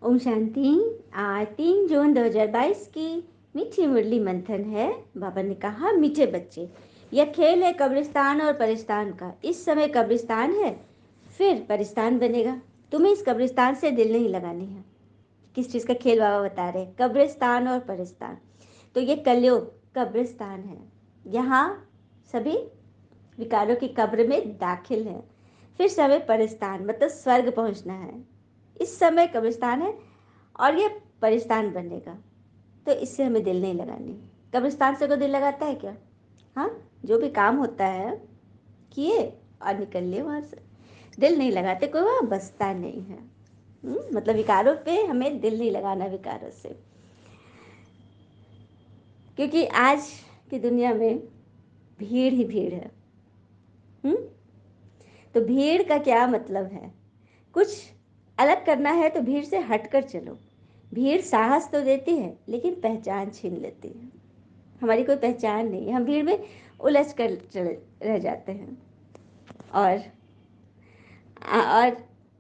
ओम शांति। आज 3 जून 2022 की मीठी मुरली मंथन है। बाबा ने कहा, मीठे बच्चे, यह खेल है कब्रिस्तान और परिस्तान का। इस समय कब्रिस्तान है, फिर परिस्तान बनेगा। तुम्हें इस कब्रिस्तान से दिल नहीं लगानी है। किस चीज़ का खेल बाबा बता रहे हैं? कब्रिस्तान और परिस्तान। तो ये कलयुग कब्रिस्तान है। यहाँ सभी विकारों की कब्र में दाखिल है। फिर समय परिस्तान मतलब स्वर्ग पहुँचना है। इस समय कब्रिस्तान है और ये परिस्तान बनेगा, तो इससे हमें दिल नहीं लगानी। कब्रिस्तान से कोई दिल लगाता है क्या? हाँ, जो भी काम होता है किए और निकल लिए वहाँ से। दिल नहीं लगाते, कोई वहाँ बसता नहीं है। मतलब विकारों पे हमें दिल नहीं लगाना, विकारों से। क्योंकि आज की दुनिया में भीड़ ही भीड़ है। तो भीड़ का क्या मतलब है? कुछ अलग करना है तो भीड़ से हटकर चलो। भीड़ साहस तो देती है लेकिन पहचान छीन लेती है। हमारी कोई पहचान नहीं है, हम भीड़ में उलझ कर चले रह जाते हैं। और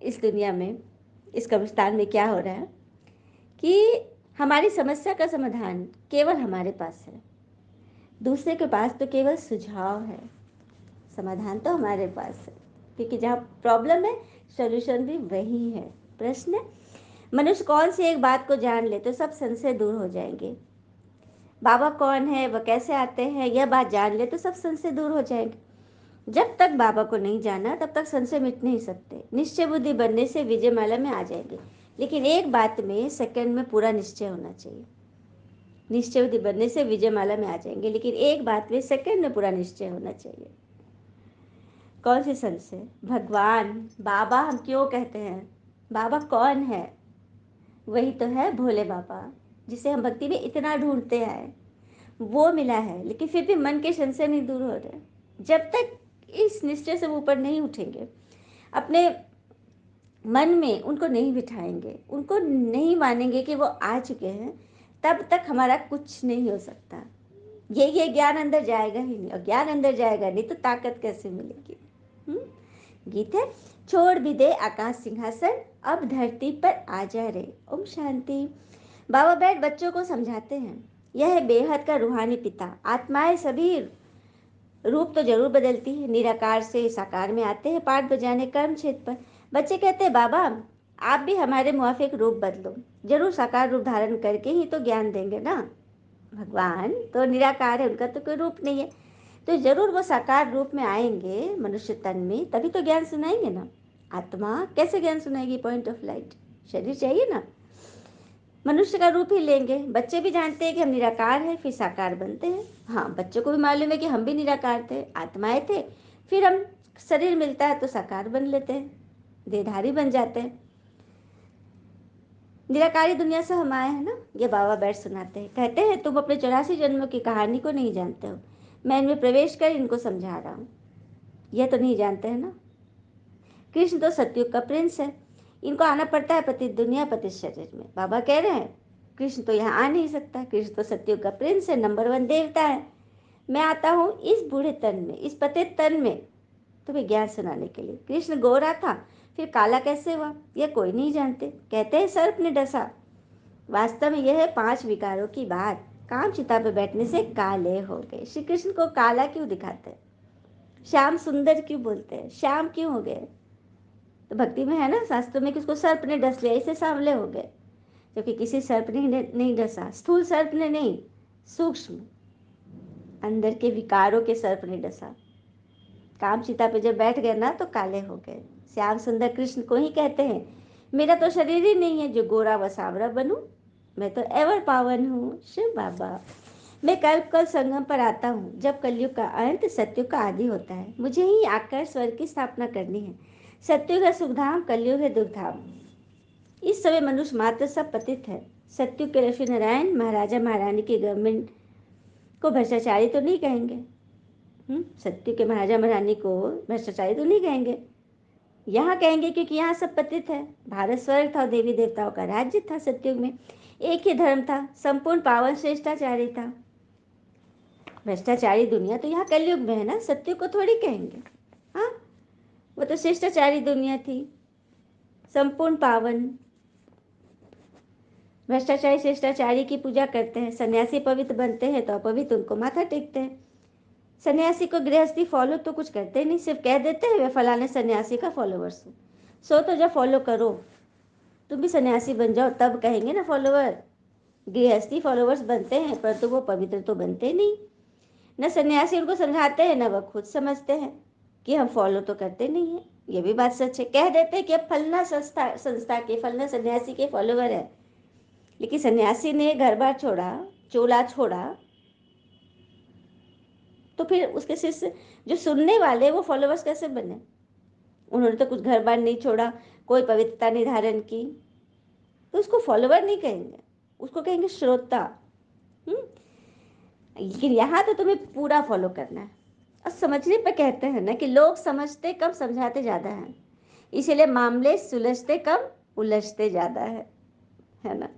इस दुनिया में, इस कब्रिस्तान में क्या हो रहा है कि हमारी समस्या का समाधान केवल हमारे पास है, दूसरे के पास तो केवल सुझाव है। समाधान तो हमारे पास है, क्योंकि जहाँ प्रॉब्लम है सॉल्यूशन भी वही है। प्रश्न, मनुष्य कौन सी एक बात को जान ले तो सब संशय दूर हो जाएंगे। बाबा कौन है, वह कैसे आते हैं, यह बात जान ले तो सब संशय दूर हो जाएंगे। जब तक बाबा को नहीं जाना तब तक संशय मिट नहीं सकते। निश्चय बुद्धि बनने से विजय माला में आ जाएंगे, लेकिन एक बात में सेकंड में पूरा निश्चय होना चाहिए। निश्चय बुद्धि बनने से विजय माला में आ जाएंगे, लेकिन एक बात में सेकंड में पूरा निश्चय होना चाहिए। कौन सी संशय? भगवान बाबा हम क्यों कहते हैं? बाबा कौन है? वही तो है भोले बाबा, जिसे हम भक्ति में इतना ढूंढते आए। वो मिला है, लेकिन फिर भी मन के संशय नहीं दूर हो रहे। जब तक इस निश्चय से ऊपर नहीं उठेंगे, अपने मन में उनको नहीं बिठाएंगे, उनको नहीं मानेंगे कि वो आ चुके हैं, तब तक हमारा कुछ नहीं हो सकता। ये ज्ञान अंदर जाएगा ही नहीं, और ज्ञान अंदर जाएगा नहीं तो ताकत कैसे मिलेगी? गीत है, छोड़ भी दे आकाश सिंहासन, अब धरती पर आ जा रे। ओम शांति। बाबा बैठ बच्चों को समझाते हैं, यह है बेहद का रूहानी पिता। आत्माएं सभी रूप तो जरूर बदलती है, निराकार से साकार में आते हैं पाठ बजाने कर्म क्षेत्र पर। बच्चे कहते हैं, बाबा आप भी हमारे मुआफिक रूप बदलो। जरूर साकार रूप धारण करके ही तो ज्ञान देंगे ना। भगवान तो निराकार है, उनका तो कोई रूप नहीं है, तो जरूर वो साकार रूप में आएंगे मनुष्य तन में, तभी तो ज्ञान सुनाएंगे ना। आत्मा कैसे ज्ञान सुनाएगी? पॉइंट ऑफ लाइट, शरीर चाहिए ना। मनुष्य का रूप ही लेंगे। बच्चे भी जानते हैं कि हम निराकार हैं, फिर साकार बनते हैं। हाँ, बच्चों को भी मालूम है कि हम भी निराकार थे, आत्माएं थे, फिर हम शरीर मिलता है तो साकार बन लेते हैं, देहधारी बन जाते हैं। निराकारी दुनिया से हम आए हैं ना। ये बाबा बैठ सुनाते हैं, कहते हैं तुम अपने 84 जन्मों की कहानी को नहीं जानते हो। मैं इनमें प्रवेश कर इनको समझा रहा हूँ। यह तो नहीं जानते हैं ना। कृष्ण तो सतयुग का प्रिंस है, इनको आना पड़ता है पतित दुनिया पतित शरीर में। बाबा कह रहे हैं कृष्ण तो यहाँ आ नहीं सकता, कृष्ण तो सतयुग का प्रिंस है, नंबर 1 देवता है। मैं आता हूँ इस बूढ़े तन में, इस पतित तन में तुम्हें ज्ञान सुनाने के लिए। कृष्ण गोरा था, फिर काला कैसे हुआ यह कोई नहीं जानते। कहते हैं सर्प ने डसा। वास्तव में यह है 5 विकारों की बात। काम चिता पे बैठने से काले हो गए। श्री कृष्ण को काला क्यों दिखाते हैं? श्याम सुंदर क्यों बोलते हैं? श्याम क्यों हो गए? तो भक्ति में है ना, शास्त्रों में कि उसको सर्प ने डस लिया, इसे सांवले हो गए। क्योंकि किसी सर्प ने नहीं डसा, स्थूल सर्प ने नहीं, सूक्ष्म अंदर के विकारों के सर्प ने डसा। काम चिता पे जब बैठ गए ना तो काले हो गए। श्याम सुंदर कृष्ण को ही कहते हैं, मेरा तो शरीर ही नहीं है जो गोरा व सांवरा बनूं, मैं तो एवर पावन हूँ। शिव बाबा, मैं कल संगम पर आता हूँ जब कलयुग का अंत सत्युग का आदि होता है। मुझे ही आकर स्वर्ग की स्थापना करनी है। सत्युग है सुखधाम, कलयुग है दुखधाम। इस समय मनुष्य मात्र सब पतित है। सत्युग के लक्ष्मी नारायण महाराजा महारानी की गवर्नमेंट को भ्रष्टाचारी तो नहीं कहेंगे। सत्युग के महाराजा महारानी को भ्रष्टाचारी तो नहीं कहेंगे, यहाँ कहेंगे क्योंकि यहाँ सब पतित है। भारत स्वर्ग था और देवी देवताओं का राज्य था। सत्युग में एक ही धर्म था, संपूर्ण पावन श्रेष्ठाचारी था। भ्रष्टाचारी दुनिया तो यहाँ कलयुग में है ना, सत्युग को थोड़ी कहेंगे। हाँ, वो तो श्रेष्ठाचारी दुनिया थी, संपूर्ण पावन भ्रष्टाचारी शिष्टाचारी की पूजा करते हैं, सन्यासी पवित्र बनते हैं तो अपवित्र उनको माथा टेकते हैं। सन्यासी को गृहस्थी फॉलो तो कुछ करते नहीं, सिर्फ कह देते हैं वे फलाने सन्यासी का फॉलोवर्स हो। सो तो जब फॉलो करो, तुम भी सन्यासी बन जाओ, तब कहेंगे ना फॉलोवर। गृहस्थी फॉलोवर्स बनते हैं परंतु वो पवित्र तो बनते नहीं। न सन्यासी उनको समझाते हैं न वह खुद समझते हैं कि हम फॉलो तो करते नहीं है। ये भी बात सच है, कह देते हैं कि अब फलना संस्था के फलना सन्यासी के फॉलोवर है, लेकिन सन्यासी ने घर बार छोड़ा, चोला छोड़ा, तो फिर उसके शिष्य जो सुनने वाले वो फॉलोवर्स कैसे बने? उन्होंने तो कुछ घर बार नहीं छोड़ा, कोई पवित्रता नहीं धारण की, तो उसको फॉलोवर नहीं कहेंगे, उसको कहेंगे श्रोता। लेकिन यहाँ तो तुम्हें पूरा फॉलो करना है। और समझने पर कहते हैं ना कि लोग समझते कम समझाते ज़्यादा हैं, इसीलिए मामले सुलझते कम उलझते ज़्यादा है ना।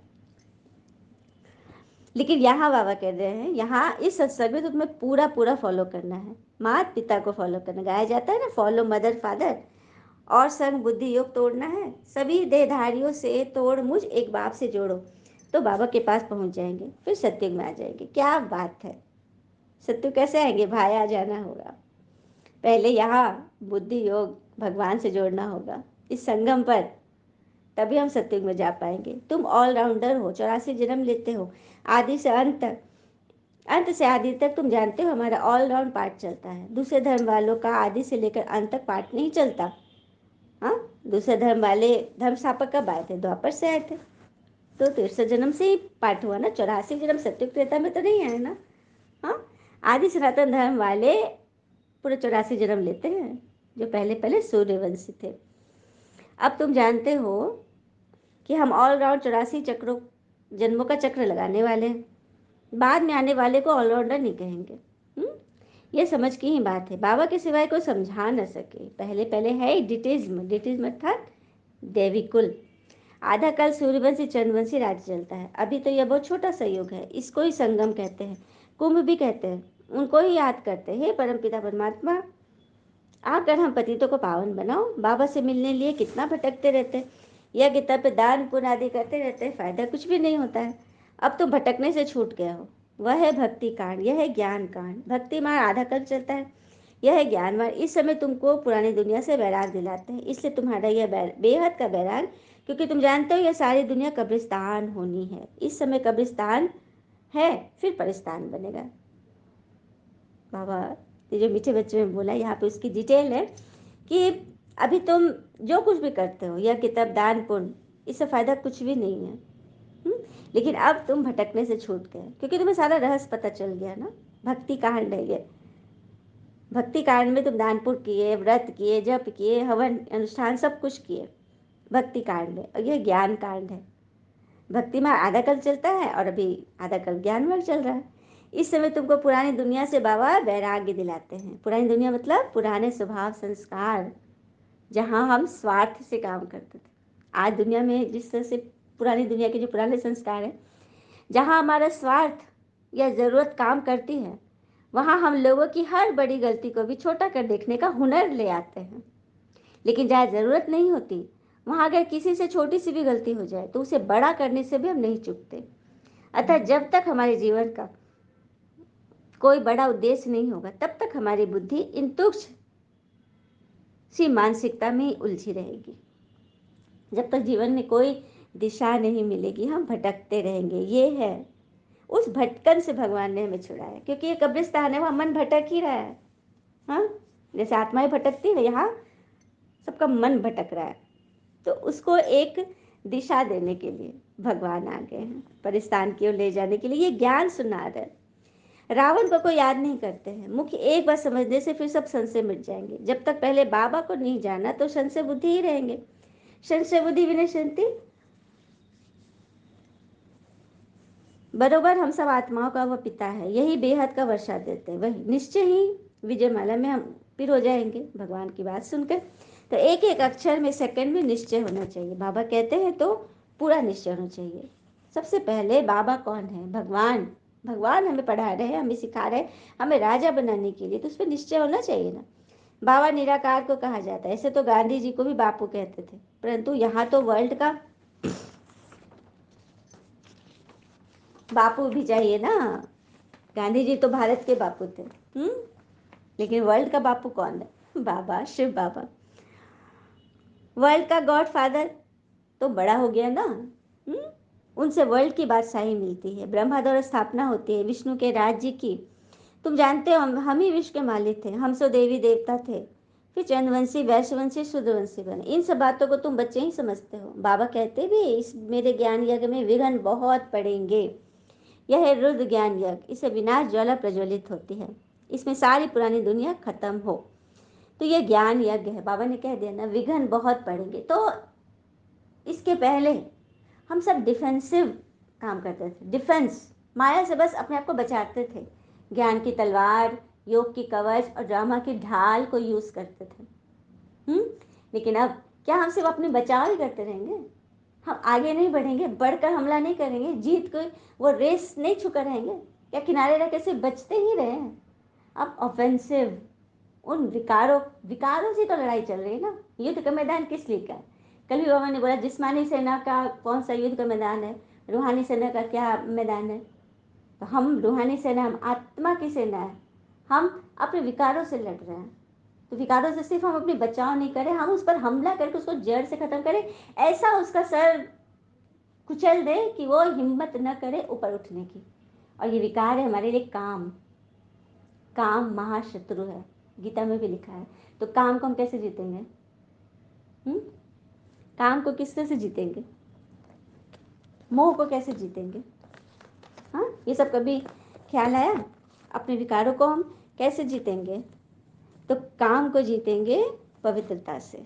लेकिन यहाँ बाबा कह रहे हैं, यहाँ इस सत्संग में तो तुम्हें पूरा पूरा फॉलो करना है, माता पिता को फॉलो करना। गाया जाता है ना, फॉलो मदर फादर, और संग बुद्धि योग तोड़ना है, सभी देहधारियों से तोड़ मुझ एक बाप से जोड़ो, तो बाबा के पास पहुंच जाएंगे, फिर सत्युग में आ जाएंगे। क्या बात है, सत्युग कैसे आएंगे भाई? आ जाना होगा, पहले यहाँ बुद्धि योग भगवान से जोड़ना होगा इस संगम पर, तभी हम सत्युग में जा पाएंगे। तुम ऑलराउंडर हो, 84 जन्म लेते हो, आदि से अंत तक, अंत से आदि तक तुम जानते हो हमारा ऑल राउंड पार्ट चलता है। दूसरे धर्म वालों का आदि से लेकर अंत तक पार्ट नहीं चलता। हाँ, दूसरे धर्म वाले धर्म स्थापक कब आए थे? द्वापर से आए थे, तो 63 जन्म से ही पाठ हुआ ना, 84 जन्म सत्युग त्रेता में तो नहीं आए ना। हाँ, आदि सनातन धर्म वाले पूरे 84 जन्म लेते हैं, जो पहले पहले सूर्यवंशी थे। अब तुम जानते हो कि हम ऑल राउंड 84 चक्रों जन्मों का चक्र लगाने वाले हैं, बाद में आने वाले को ऑलराउंडर नहीं कहेंगे। ये समझ की ही बात है, बाबा के सिवाय कोई समझा न सके। पहले पहले है डिटेज्म, डिटेज्म अर्थात देविकुल। आधा काल सूर्यवंशी चंद्रवंशी राज्य चलता है। अभी तो यह बहुत छोटा सा युग है, इसको ही संगम कहते हैं, कुंभ भी कहते हैं। उनको ही याद करते हैं, परम पिता परमात्मा आकर हम पतितों को पावन बनाओ। बाबा से मिलने लिए कितना भटकते रहते हैं, यज्ञ तप दान पुण्य आदि करते रहते हैं, फायदा कुछ भी नहीं होता है। अब तो भटकने से छूट गया हो, वह है भक्ति कांड, यह है ज्ञान कांड। भक्ति मार्ग आधा कल चलता है, यह है ज्ञान मार्ग। इस समय तुमको पुरानी दुनिया से बैराग दिलाते हैं, इसलिए तुम्हारा यह बेहद का बैराग, क्योंकि तुम जानते हो यह सारी दुनिया कब्रिस्तान होनी है। इस समय कब्रिस्तान है, फिर परिस्तान बनेगा। बाबा ये जो मीठे बच्चे में बोला, यहाँ पे उसकी डिटेल है कि अभी तुम जो कुछ भी करते हो, यह किताब दान पुण्य, इससे फायदा कुछ भी नहीं है। लेकिन अब तुम भटकने से छूट गए, क्योंकि तुम्हें सारा रहस्य पता चल गया ना। भक्ति कांड है ये, भक्ति कांड में तुम दान पुण्य किए, व्रत किए, जप किए, हवन अनुष्ठान सब कुछ किए भक्ति कांड में, और यह ज्ञान कांड है। भक्ति में आधा कल चलता है और अभी आधा कल ज्ञान मार्ग चल रहा है। इस समय तुमको पुरानी दुनिया से बाबा वैराग्य दिलाते हैं। पुरानी दुनिया मतलब पुराने स्वभाव संस्कार, जहाँ हम स्वार्थ से काम करते थे। आज दुनिया में जिस तरह से पुरानी दुनिया के जो पुराने संस्कार हैं, जहाँ हमारा स्वार्थ या ज़रूरत काम करती है, वहाँ हम लोगों की हर बड़ी गलती को भी छोटा कर देखने का हुनर ले आते हैं। लेकिन जहाँ ज़रूरत नहीं होती, वहाँ अगर किसी से छोटी सी भी गलती हो जाए तो उसे बड़ा करने से भी हम नहीं चूकते। अतः जब तक हमारे जीवन का कोई बड़ा उद्देश्य नहीं होगा, तब तक हमारी बुद्धि इन तुच्छ सी मानसिकता में ही उलझी रहेगी। जब तक जीवन में कोई दिशा नहीं मिलेगी, हम भटकते रहेंगे। ये है, उस भटकन से भगवान ने हमें छुड़ाया, क्योंकि ये कब्रिस्तान है, वहाँ मन भटक ही रहा है। हाँ, जैसे आत्माएं भटकती है, यहाँ सबका मन भटक रहा है। तो उसको एक दिशा देने के लिए भगवान आ गए हैं, परिस्तान की ओर ले जाने के लिए। ये ज्ञान सुना रहे। रावण को कोई याद नहीं करते हैं, मुख्य एक बार समझने से फिर सब संशय मिट जाएंगे। जब तक पहले बाबा को नहीं जाना तो संशय बुद्धि ही रहेंगे। संशय बुद्धि विनय शांति, बरोबर हम सब आत्माओं का वह पिता है, यही बेहद का वर्षा देते हैं, वही निश्चय ही विजयमाला में हम फिर हो जाएंगे भगवान की बात सुनकर। तो एक एक अक्षर में सेकंड में निश्चय होना चाहिए। बाबा कहते हैं तो पूरा निश्चय होना चाहिए। सबसे पहले बाबा कौन है? भगवान। भगवान हमें पढ़ा रहे हैं, हमें सिखा रहे हैं, हमें राजा बनाने के लिए, तो उस पर निश्चय होना चाहिए ना। बाबा निराकार को कहा जाता है, ऐसे तो गांधी जी को भी बापू कहते थे, परंतु यहाँ तो वर्ल्ड का बापू भी चाहिए ना। गांधी जी तो भारत के बापू थे। लेकिन वर्ल्ड का बापू कौन है? बाबा, शिव बाबा, वर्ल्ड का गॉड फादर तो बड़ा हो गया ना। उनसे वर्ल्ड की बादशाही मिलती है, ब्रह्मा द्वारा स्थापना होती है विष्णु के राज्य की। तुम जानते हो हम ही विश्व के मालिक थे, हम सो देवी देवता थे, फिर चंद्रवंशी, वैश्यवंशी, शूद्रवंशी बने। इन सब बातों को तुम बच्चे ही समझते हो। बाबा कहते भी इस मेरे ज्ञान यज्ञ में विघ्न बहुत पड़ेंगे। यह है रुद्र ज्ञान यज्ञ, इससे विनाश ज्वाला प्रज्वलित होती है, इसमें सारी पुरानी दुनिया खत्म हो। तो यह ज्ञान यज्ञ है। बाबा ने कह दिया ना विघ्न बहुत पड़ेंगे। तो इसके पहले हम सब डिफेंसिव काम करते थे, डिफेंस, माया से बस अपने आप को बचाते थे। ज्ञान की तलवार, योग की कवच और ड्रामा की ढाल को यूज करते थे। लेकिन अब क्या हम सिर्फ अपने बचाव ही करते रहेंगे? हम आगे नहीं बढ़ेंगे, बढ़कर हमला नहीं करेंगे, जीत को वो रेस नहीं छुकर रहेंगे? क्या किनारे रह कैसे बचते ही रहे हैं? अब ऑफेंसिव, उन विकारों विकारों से तो लड़ाई चल रही है ना। युद्ध का मैदान किस लिए का है? कल भी बाबा ने बोला जिस्मानी सेना का कौन सा युद्ध का मैदान है, रूहानी सेना का क्या मैदान है? तो हम रूहानी सेना, हम आत्मा की सेना है। हम अपने विकारों से लड़ रहे हैं। तो विकारों से सिर्फ हम अपने बचाव नहीं करें, हम उस पर हमला करके उसको जड़ से खत्म करें, ऐसा उसका सर कुचल दे कि वो हिम्मत न करे ऊपर उठने की। और ये विकार है हमारे लिए काम। काम महाशत्रु है, गीता में भी लिखा है। तो काम को हम कैसे जीतेंगे? काम को किस तरह से जीतेंगे? मोह को कैसे जीतेंगे? हाँ, ये सब कभी ख्याल आया? अपने विकारों को हम कैसे जीतेंगे? तो काम को जीतेंगे पवित्रता से,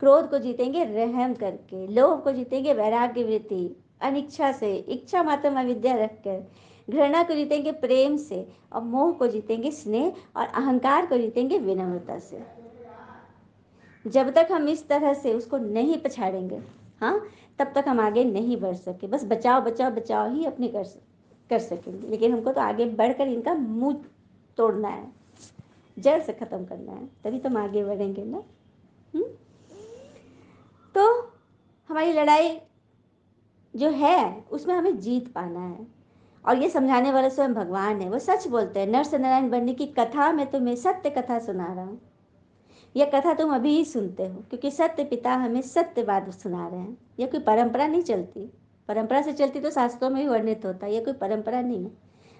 क्रोध को जीतेंगे रहम करके, लोभ को जीतेंगे वैराग्य वृत्ति, अनिच्छा से, इच्छा मात्र अविद्या रखकर, घृणा को जीतेंगे प्रेम से, और मोह को जीतेंगे स्नेह, और अहंकार को जीतेंगे विनम्रता से। जब तक हम इस तरह से उसको नहीं पछाड़ेंगे, हाँ, तब तक हम आगे नहीं बढ़ सके। बस बचाओ बचाओ बचाओ ही अपने कर सकेंगे। लेकिन हमको तो आगे बढ़कर इनका मुंह तोड़ना है, जड़ से खत्म करना है, तभी तो हम आगे बढ़ेंगे ना। तो हमारी लड़ाई जो है उसमें हमें जीत पाना है। और ये समझाने वाला स्वयं भगवान है। वो सच बोलते हैं, नर से नारायण बनने की कथा में तुम्हें सत्य कथा सुना रहा हूँ। यह कथा तुम अभी ही सुनते हो, क्योंकि सत्य पिता हमें सत्य बात सुना रहे हैं। यह कोई परंपरा नहीं चलती। परंपरा से चलती तो शास्त्रों में भी वर्णित होता है, यह कोई परंपरा नहीं है।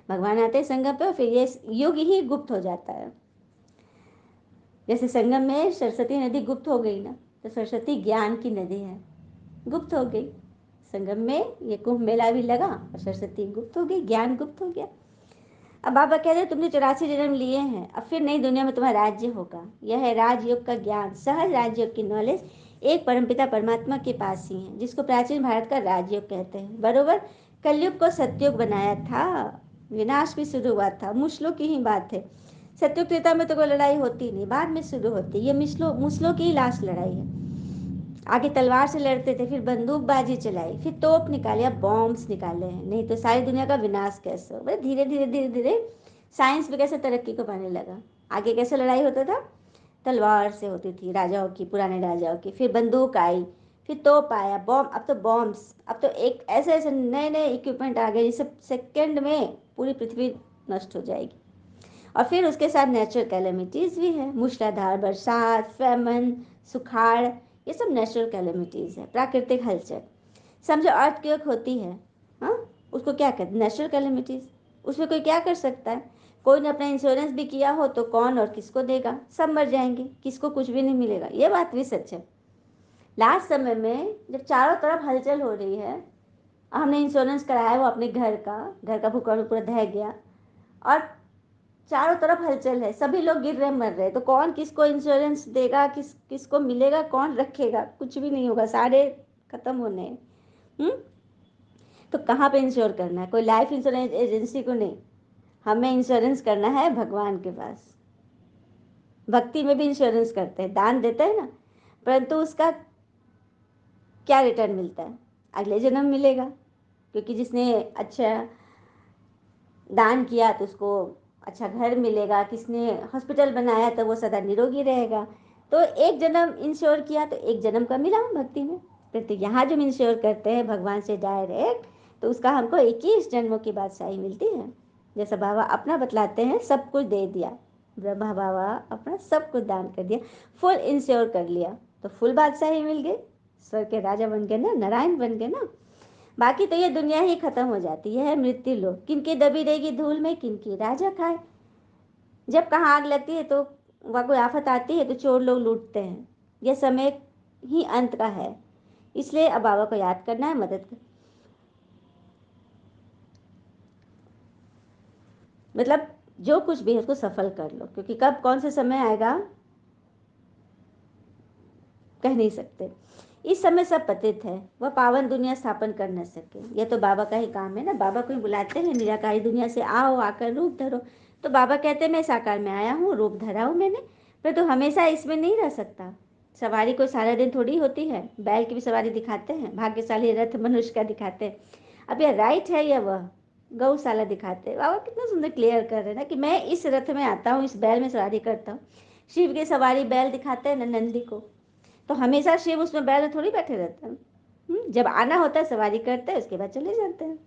भगवान आते हैं संगम पे, फिर ये युग ही गुप्त हो जाता है। जैसे संगम में सरस्वती नदी गुप्त हो गई ना, तो सरस्वती ज्ञान की नदी है, गुप्त हो गई। संगम में ये कुंभ मेला भी लगा और सरस्वती गुप्त हो गई, ज्ञान गुप्त हो गया। अब बाबा कह रहे तुमने 84 जन्म लिए हैं, अब फिर नई दुनिया में तुम्हारा राज्य होगा। यह है राजयोग का ज्ञान, सहज राजयोग की नॉलेज एक परमपिता परमात्मा के पास ही है, जिसको प्राचीन भारत का राजयोग कहते हैं। बरोबर कलयुग को सतयुग बनाया था, विनाश भी शुरू हुआ था। मुसलों की ही बात है। सतयुग त्रेता में तो कोई लड़ाई होती नहीं, बाद में शुरू होती। ये मुसलों की ही लास्ट लड़ाई है। आगे तलवार से लड़ते थे, फिर बंदूकबाजी चलाई, फिर तोप निकाले, अब बॉम्ब्स निकाले हैं। नहीं तो सारी दुनिया का विनाश कैसे हो? धीरे धीरे धीरे धीरे साइंस भी कैसे तरक्की को पाने लगा। आगे कैसे लड़ाई होता था? तलवार से होती थी राजाओं की, पुराने राजाओं की। फिर बंदूक आई, फिर तोप आया, बॉम्ब, अब तो बॉम्ब्स, अब तो एक ऐसे ऐसे नए नए इक्विपमेंट आ गए जिससे सेकेंड में पूरी पृथ्वी नष्ट हो जाएगी। और फिर उसके साथ नेचुरल कैलेमिटीज़ भी है, मूसलाधार बरसात, फेमन, सुखाड़, ये सब नेचुरल कैलेमिटीज़ है, प्राकृतिक हलचल। समझो अर्थक्वेक होती है, हाँ, उसको क्या कहते हैं? Natural calamities. उसमें कोई क्या कर सकता है? कोई ने अपना इंश्योरेंस भी किया हो तो कौन और किसको देगा? सब मर जाएंगे, किसको कुछ भी नहीं मिलेगा। ये बात भी सच है। लास्ट समय में जब चारों तरफ हलचल हो रही है, हमने इंश्योरेंस कराया वो अपने घर का भूखंड पूरा ढह गया, और चारों तरफ हलचल है, सभी लोग गिर रहे मर रहे, तो कौन किसको इंश्योरेंस देगा? किसको मिलेगा? कौन रखेगा? कुछ भी नहीं होगा, सारे खत्म होने हैं। तो कहाँ पे इंश्योर करना है? कोई लाइफ इंश्योरेंस एजेंसी को नहीं, हमें इंश्योरेंस करना है भगवान के पास। भक्ति में भी इंश्योरेंस करते हैं, दान देते हैं ना, परंतु उसका क्या रिटर्न मिलता है? अगले जन्म मिलेगा, क्योंकि जिसने अच्छा दान किया तो उसको अच्छा घर मिलेगा, किसने हॉस्पिटल बनाया तो वो सदा निरोगी रहेगा। तो एक जन्म इंश्योर किया तो एक जन्म का मिला भक्ति में। परंतु यहाँ जो इंश्योर करते हैं भगवान से डायरेक्ट, तो उसका हमको 21 जन्मों की बादशाही मिलती है। जैसा बाबा अपना बतलाते हैं, सब कुछ दे दिया, ब्रह्मा बाबा अपना सब कुछ दान कर दिया, फुल इंश्योर कर लिया, तो फुल बादशाही मिल गई, स्वर्ग के राजा बन गए ना, नारायण बन गए ना। बाकी तो ये दुनिया ही खत्म हो जाती है, मृत्यु लोग, किनकी दबी रहेगी धूल में, किनकी राजा खाए। जब कहाँ आग लगती है तो वह कोई आफत आती है तो चोर लोग लूटते हैं। यह समय ही अंत का है, इसलिए अब बाबा को याद करना है, मदद कर, मतलब जो कुछ भी है उसको सफल कर लो, क्योंकि कब कौन सा समय आएगा कह नहीं सकते। इस समय सब पतित है, वह पावन दुनिया स्थापन कर न सके। यह तो बाबा का ही काम है ना, बाबा को ही बुलाते हैं निराकारी दुनिया से, आओ आकर रूप धरो। तो बाबा कहते हैं मैं साकार में आया हूँ, रूप धरा हूँ मैंने, पर तो हमेशा इसमें नहीं रह सकता। सवारी को सारा दिन थोड़ी होती है, बैल की भी सवारी दिखाते हैं, भाग्यशाली रथ मनुष्य का दिखाते हैं। अब यह राइट है या वह गौशाला दिखाते हैं। बाबा कितना सुंदर क्लियर कर रहे हैं ना कि मैं इस रथ में आता हूँ, इस बैल में सवारी करता हूँ। शिव की सवारी बैल दिखाते हैं ना, नंदी को, तो हमेशा शिव उसमें बैल में थोड़ी बैठे रहते हैं। जब आना होता है सवारी करते हैं, उसके बाद चले जाते हैं।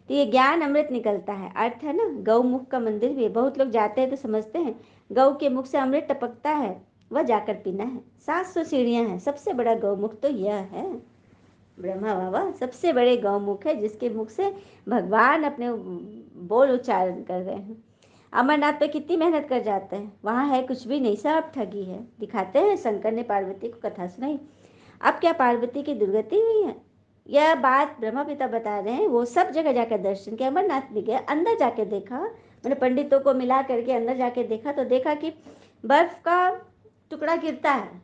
तो ये ज्ञान अमृत निकलता है, अर्थ है ना। गौमुख का मंदिर भी है, बहुत लोग जाते हैं तो समझते हैं गौ के मुख से अमृत टपकता है, वह जाकर पीना है। 700 सीढ़ियां हैं, सबसे बड़ा गौमुख तो यह है। ब्रह्मा बाबा सबसे बड़े गौमुख है, जिसके मुख से भगवान अपने बोल उच्चारण कर रहे हैं। अमरनाथ पे कितनी मेहनत कर जाते हैं, वहाँ है कुछ भी नहीं, सब ठगी है। दिखाते हैं शंकर ने पार्वती को कथा सुनाई, अब क्या पार्वती की दुर्गति हुई है, यह बात ब्रह्मा पिता बता रहे हैं। वो सब जगह जाकर दर्शन किया, अमरनाथ भी गया, अंदर जाके देखा, मैंने पंडितों को मिला करके अंदर जाके देखा, तो देखा कि बर्फ का टुकड़ा गिरता है।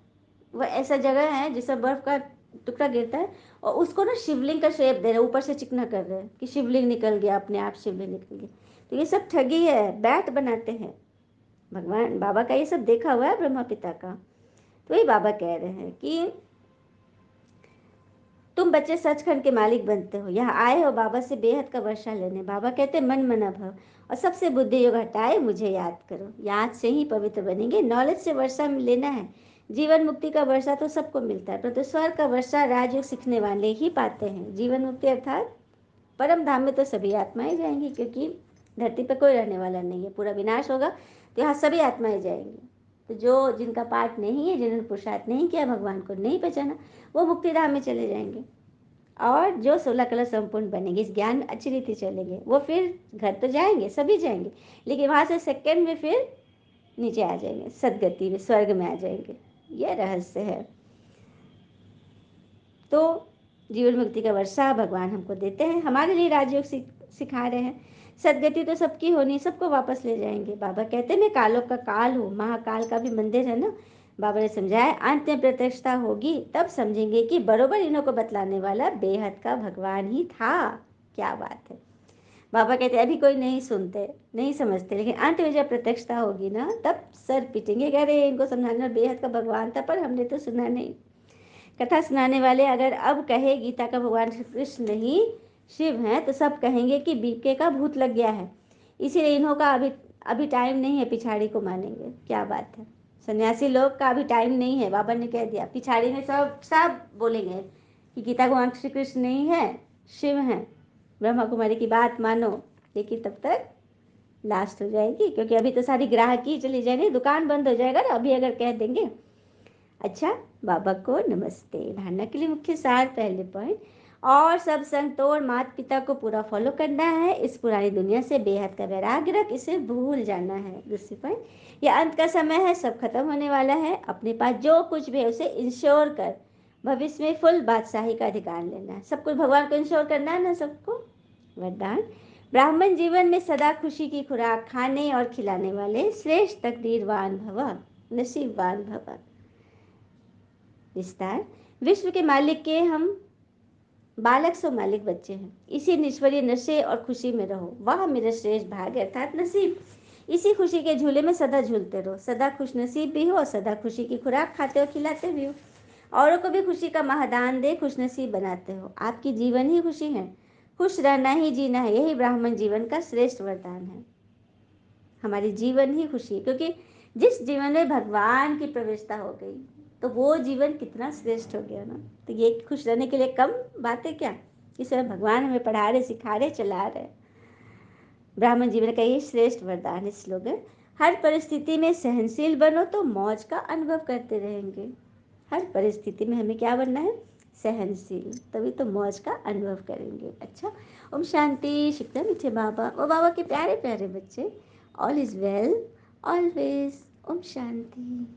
वह ऐसा जगह है जिसमें बर्फ का टुकड़ा गिरता है, और उसको ना शिवलिंग का शेप दे रहे हैं, ऊपर से चिकना कर रहे हैं कि शिवलिंग निकल गया, अपने आप शिवलिंग निकल गया। तो ये सब ठगी है, बैट बनाते हैं। भगवान बाबा का ये सब देखा हुआ है ब्रह्मा पिता का। तो ये बाबा कह रहे हैं कि तुम बच्चे सचखंड के मालिक बनते हो, यहाँ आए हो बाबा से बेहद का वर्षा लेने। बाबा कहते मन मना भव, और सबसे बुद्धि योग हटाए मुझे याद करो, याद से ही पवित्र बनेंगे। नॉलेज से वर्षा लेना है, जीवन मुक्ति का वर्षा तो सबको मिलता है, परंतु स्वर्ग का वर्षा राजयोग सीखने वाले ही पाते हैं। जीवन मुक्ति अर्थात परम धाम में तो सभी आत्माएं जाएंगी, क्योंकि धरती पर कोई रहने वाला नहीं है, पूरा विनाश होगा, तो यहाँ सभी आत्माएं जाएंगी। तो जो जिनका पाठ नहीं है, जिन्होंने पुरुषार्थ नहीं किया, भगवान को नहीं पहचाना, वो मुक्ति धाम में चले जाएंगे। और जो 16 कला संपूर्ण बनेंगे, इस ज्ञान में अच्छी रीति चलेंगे, वो फिर घर तो जाएंगे, सभी जाएंगे, लेकिन वहाँ से सेकंड में फिर नीचे आ जाएंगे, सदगति में, स्वर्ग में आ जाएंगे। यह रहस्य है। तो जीवन मुक्ति का वर्षा भगवान हमको देते हैं, हमारे लिए राजयोग सिखा रहे हैं। सदगति तो सबकी होनी, सबको वापस ले जाएंगे। बाबा कहते हैं मैं कालों का काल हूँ, महाकाल का भी मंदिर है ना। बाबा ने समझाया अंत में प्रत्यक्षता होगी, तब समझेंगे कि बरोबर इन्हों को बतलाने वाला बेहद का भगवान ही था। क्या बात है। बाबा कहते अभी कोई नहीं सुनते, नहीं समझते, लेकिन अंत में जब प्रत्यक्षता होगी ना, तब सर पिटेंगे, कह रहे इनको समझाने बेहद का भगवान था, पर हमने तो सुना नहीं। कथा सुनाने वाले अगर अब कहे गीता का भगवान श्री कृष्ण नहीं शिव हैं, तो सब कहेंगे कि बीके का भूत लग गया है, इसीलिए इन्हों का अभी अभी टाइम नहीं है, पिछाड़ी को मानेंगे। क्या बात है। सन्यासी लोग का अभी टाइम नहीं है, बाबा ने कह दिया, पिछाड़ी में सब सब बोलेंगे कि गीता भगवान श्री कृष्ण नहीं है, शिव हैं, ब्रह्मा कुमारी की बात मानो। लेकिन तब तक लास्ट हो जाएगी, क्योंकि अभी तो सारी ग्राहकी चली जाएगी, दुकान बंद हो जाएगा ना अभी अगर कह देंगे। अच्छा, बाबा को नमस्ते। धारणा के लिए मुख्य सार, पहले पॉइंट, और सब संग तोड़, माता पिता को पूरा फॉलो करना है, इस पुरानी दुनिया से बेहद का वैराग्य रख, इसे भूल जाना है। दूसरी पॉइंट, यह अंत का समय है, सब खत्म होने वाला है, अपने पास जो कुछ भी है उसे इंश्योर कर भविष्य में फुल बादशाही का अधिकार लेना है। सब कुछ भगवान को इंश्योर करना है ना सबको। वरदान, ब्राह्मण जीवन में सदा खुशी की खुराक खाने और खिलाने वाले श्रेष्ठ तकदीरवान भव, नसीबवान भव। विस्तार, विश्व के मालिक के हम बालक सो मालिक बच्चे हैं, इसी ईश्वरीय नशे और खुशी में रहो, वह मेरा श्रेष्ठ भाग्य अर्थात नसीब। इसी खुशी के झूले में सदा झूलते रहो, सदा खुश नसीब भी हो, सदा खुशी की खुराक खाते हो, खिलाते भी हो, औरों को भी खुशी का महादान दे खुश नसीब बनाते हो। आपकी जीवन ही खुशी है, खुश रहना ही जीना है, यही ब्राह्मण जीवन का श्रेष्ठ वरदान है। हमारी जीवन ही खुशी है, क्योंकि जिस जीवन में भगवान की प्रवेशता हो गई, तो वो जीवन कितना श्रेष्ठ हो गया ना। तो ये खुश रहने के लिए कम बात है क्या। इस समय भगवान हमें पढ़ा रहे, सिखा रहे, चला रहे। ब्राह्मण जीवन का ये श्रेष्ठ वरदान है स्लोगन। हर परिस्थिति में सहनशील बनो तो मौज का अनुभव करते रहेंगे। हर परिस्थिति में हमें क्या बनना है? सहनशील, तभी तो मौज का अनुभव करेंगे। अच्छा, ओम शांति। शुक्र मीठे बाबा और बाबा के प्यारे प्यारे बच्चे, ऑल इज वेल ऑलवेज। ओम शांति।